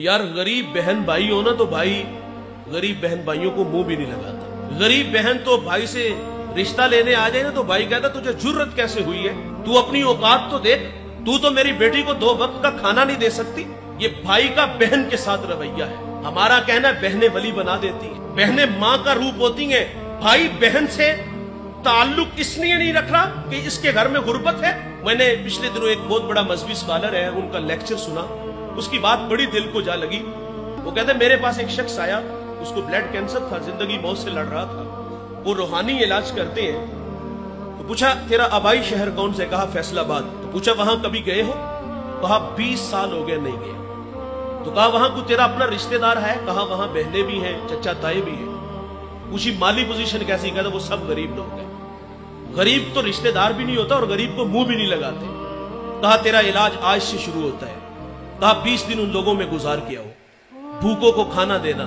यार गरीब बहन भाई हो ना तो भाई गरीब बहन भाइयों को मुंह भी नहीं लगाता। गरीब बहन तो भाई से रिश्ता लेने आ जाए ना तो भाई कहता तुझे जुर्रत कैसे हुई है, तू अपनी औकात तो देख, तू तो मेरी बेटी को 2 वक्त का खाना नहीं दे सकती। ये भाई का बहन के साथ रवैया है। हमारा कहना है बहनें वली बना देती है, बहनें माँ का रूप होती हैं। भाई बहन से ताल्लुक इसलिए नहीं रख रहा कि इसके घर में गुर्बत है। मैंने पिछले दिनों एक बहुत बड़ा मजहबी स्कॉलर है, उनका लेक्चर सुना, उसकी बात बड़ी दिल को जा लगी। वो कहते मेरे पास एक शख्स आया, उसको ब्लड कैंसर था, जिंदगी मौत से लड़ रहा था, वो रूहानी इलाज करते हैं। तो पूछा तेरा आबाई शहर कौन से, कहा फैसलाबाद। तो पूछा वहां कभी गए हो, कहा 20 साल हो गए नहीं गए। तो कहा वहां कोई तेरा अपना रिश्तेदार है, कहा वहां बहनें भी हैं, चचा ताए भी हैं। पूछी माली पोजीशन कैसी, कहता वो सब गरीब लोग हैं। गरीब तो रिश्तेदार भी नहीं होता और गरीब को मुंह भी नहीं लगाते। कहा तेरा इलाज आज से शुरू होता है। कहा 20 दिन उन लोगों में गुजार किया हो, भूखों को खाना देना,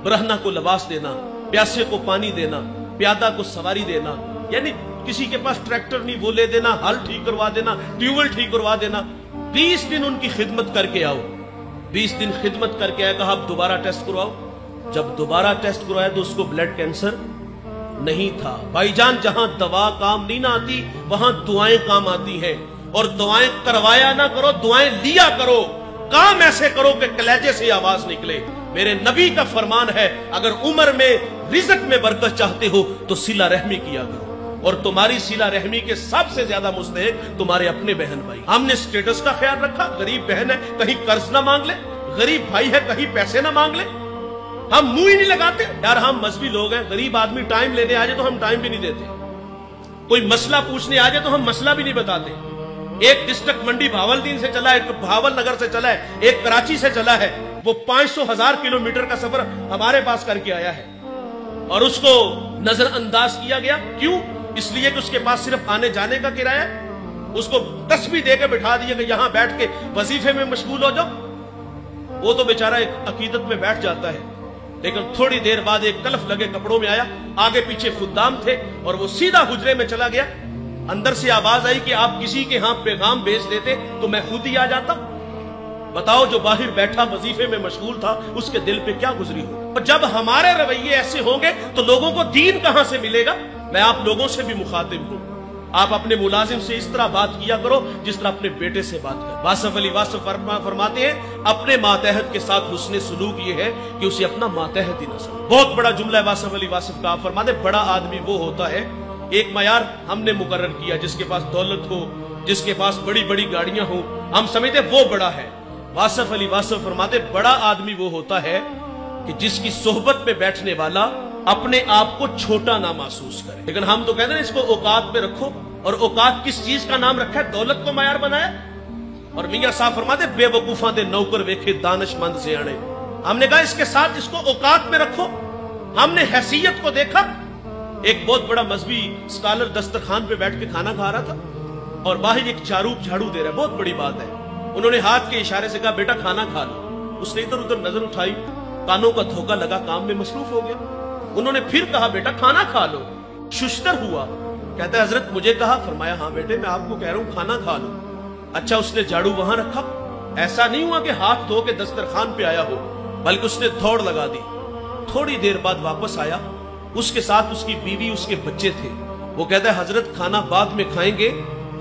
बरहना को लिबास देना, प्यासे को पानी देना, प्यादा को सवारी देना, यानी किसी के पास ट्रैक्टर नहीं वो ले देना, हल ठीक करवा देना, ट्यूबवेल ठीक करवा देना। 20 दिन उनकी खिदमत करके आओ। 20 दिन खिदमत करके आया, कहा अब दोबारा टेस्ट करवाओ। जब दोबारा टेस्ट करवाया तो उसको ब्लड कैंसर नहीं था। भाईजान जहां दवा काम नहीं ना आती वहां दुआएं काम आती हैं। और दुआएं करवाया ना करो, दुआएं लिया करो। काम ऐसे करो कि कलेजे से आवाज निकले। मेरे नबी का फरमान है अगर उम्र में रिज़्क में बरकत चाहते हो तो सिला रहमी किया करो। और तुम्हारी सिला रहमी के सबसे ज्यादा मुस्तहिक तुम्हारे अपने बहन भाई। हमने स्टेटस का ख्याल रखा, गरीब बहन है कहीं कर्ज ना मांग ले, गरीब भाई है कहीं पैसे ना मांग ले, हम मुंह ही नहीं लगाते। यार हम मजहबी लोग हैं, गरीब आदमी टाइम लेने आ जाए तो हम टाइम भी नहीं देते, कोई मसला पूछने आ जाए तो हम मसला भी नहीं बताते। एक डिस्ट्रिक्ट मंडी भावलदीन से चला है, एक भावल नगर से चला है, एक कराची से चला है, वो 500,000 किलोमीटर का सफर हमारे पास करके आया है और उसको नजरअंदाज किया गया। क्यों? इसलिए कि उसके पास सिर्फ आने जाने का किराया, उसको तस्बीह देकर बिठा दिया कि यहां बैठ के वजीफे में मशगूल हो जाओ। वो तो बेचारा एक अकीदत में बैठ जाता है, लेकिन थोड़ी देर बाद एक कलफ लगे कपड़ों में आया, आगे पीछे खुद्दाम थे और वो सीधा हुजरे में चला गया। अंदर से आवाज आई कि आप किसी के यहां पैगाम भेज देते तो मैं खुद ही आ जाता। बताओ जो बाहर बैठा वजीफे में मशगूल था उसके दिल पे क्या गुजरी हो। और जब हमारे रवैये ऐसे होंगे तो लोगों को दीन कहां से मिलेगा। मैं आप लोगों से भी मुखातिब हूं, आप अपने मुलाजिम से इस तरह बात किया करो जिस तरह अपने बेटे से बात कर। वासफ अली वासफ फरमाते हैं अपने मातहत के साथ हुस्ने सुलूक ये है कि उसे अपना मातहत ही न समझे। बहुत बड़ा जुमला है वासफ अली वासफ का। आप फरमाते बड़ा आदमी वो होता है, एक मयार हमने मुकर्रर किया, जिसके पास दौलत हो, जिसके पास बड़ी बड़ी गाड़ियां हो, हम समझते वो बड़ा है। वासफ अली वासफ फरमाते बड़ा आदमी वो होता है कि जिसकी सोहबत में बैठने वाला अपने आप को छोटा ना महसूस करे। लेकिन हम तो कहते हैं इसको औकात पे रखो, और औकात किस चीज का नाम रखा है? दौलत को मयार बनाया। और मियां साहब फरमाते बेवकूफा दे नौकर वेखे दानिशमंद से आने। हमने कहा इसके साथ इसको औकात में रखो। हमने हैसियत को देखा। एक बहुत बड़ा मजहबी स्कॉलर दस्तरखान पे बैठ के खाना खा रहा था और बाहर एक चारूप झाड़ू दे रहा है, बहुत बड़ी बात है। उन्होंने हाथ के इशारे से कहा बेटा खाना खा लो। उसने इधर उधर नजर उठाई, कानों का धोखा लगा, काम में मसरूफ हो गया। उन्होंने फिर कहा बेटा खाना खा लो। शुश्तर हुआ, कहता है हजरत मुझे कहा। फरमाया हाँ बेटे मैं आपको कह रहा हूं खाना खा लो। अच्छा उसने झाड़ू वहां रखा, ऐसा नहीं हुआ कि हाथ धो के दस्तरखान पे आया हो, बल्कि उसने दौड़ लगा दी। थोड़ी देर बाद वापस आया, उसके साथ उसकी बीवी उसके बच्चे थे। वो कहता है हजरत खाना बाद में खाएंगे,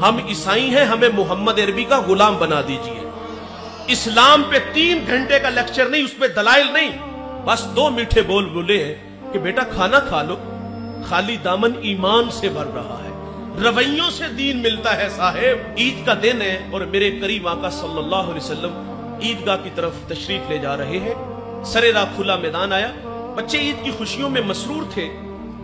हम ईसाई हैं, हमें मोहम्मद अरबी का गुलाम बना दीजिए। इस्लाम पे 3 घंटे का लेक्चर नहीं, उसपे दलाइल नहीं, बस 2 मीठे बोल बोले हैं कि बेटा खाना खा लो। खाली दामन ईमान से भर रहा है, रवैयों से दीन मिलता है साहेब। ईद का दिन है और मेरे करीब आका सल्लल्लाहु अलैहि वसल्लम ईदगाह की तरफ तशरीफ ले जा रहे हैं। सरेरा खुला मैदान आया, बच्चे ईद की खुशियों में मसरूर थे,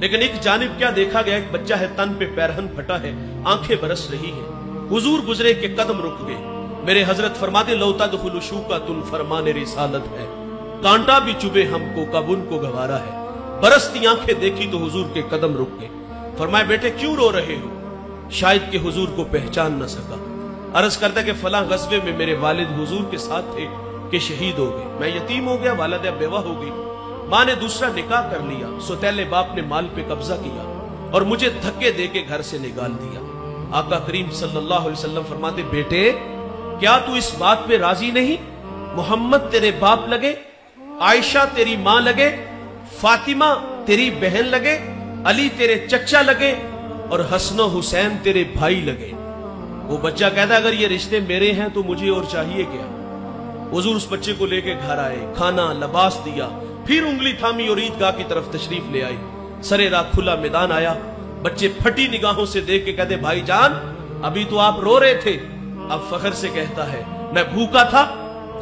लेकिन एक जानिब क्या देखा गया, एक बच्चा है तन पे पैरहन फटा है, आंखें बरस रही हैं। हुजूर गुजरे के कदम रुक गए। मेरे हजरत फरमाते लौता दुखुल शूका तुल फरमाने रिसालत है, कांटा भी चुभे हमको कब उनको गवारा है। बरसती आंखें देखी तो हुजूर के कदम रुक गए। फरमाया बेटे क्यों रो रहे हो? शायद के हुजूर को पहचान न सका। अर्ज करता कि फला गज़वे में मेरे वालिद हुजूर के साथ थे कि शहीद हो गए, मैं यतीम हो गया, वालिदा बेवा हो गई, माँ ने दूसरा निकाह कर लिया, सौतेले बाप ने माल पे कब्जा किया और मुझे धक्के दे के घर से निकाल दिया। आका करीम सल्लल्लाहु अलैहि वसल्लम फरमाते बेटे क्या तू इस बात पे राजी नहीं मोहम्मद तेरे बाप लगे, आयशा तेरी मां लगे, फातिमा तेरी बहन लगे, अली तेरे चचा लगे और हसन हुसैन तेरे भाई लगे। वो बच्चा कहता अगर ये रिश्ते मेरे हैं तो मुझे और चाहिए क्या। हुजूर उस बच्चे को लेके घर आए, खाना लिबास दिया, फिर उंगली थामी और ईदगाह की तरफ तशरीफ ले आए। सरे रात खुला मैदान आया, बच्चे फटी निगाहों से देख के कहते भाईजान अभी तो आप रो रहे थे। अब फख्र से कहता है मैं भूखा था,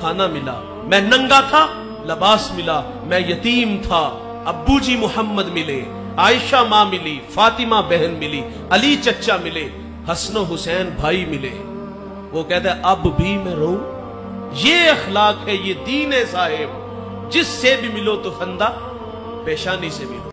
खाना मिला, मैं नंगा था, लिबास मिला, मैं यतीम था, अब्बू जी मोहम्मद मिले, आयशा मां मिली, फातिमा बहन मिली, अली चचा मिले, हसन हुसैन भाई मिले। वो कहता है अब भी मैं रो। ये अखलाक है, ये दीन है साहिब, जिससे भी मिलो तो फंदा पेशानी से मिलो।